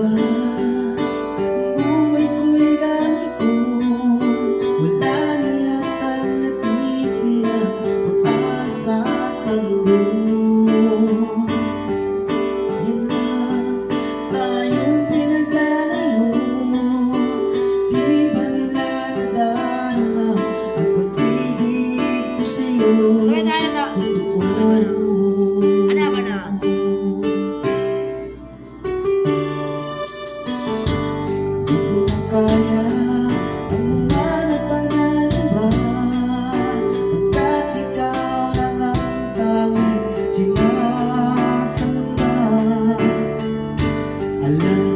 ba buhay ko'y ganito? Wala na yatang natitira pag-asa sa mundo. Yan na tayong pinaglalayo, di ba nila nadarama ang pag-ibig ko sa'yo? Sabay tayo na. Sabay ba na? Ano ba na? Kaya ang mga nagpanaliba, pagkat ikaw lang ang tanging sinasamba. Alam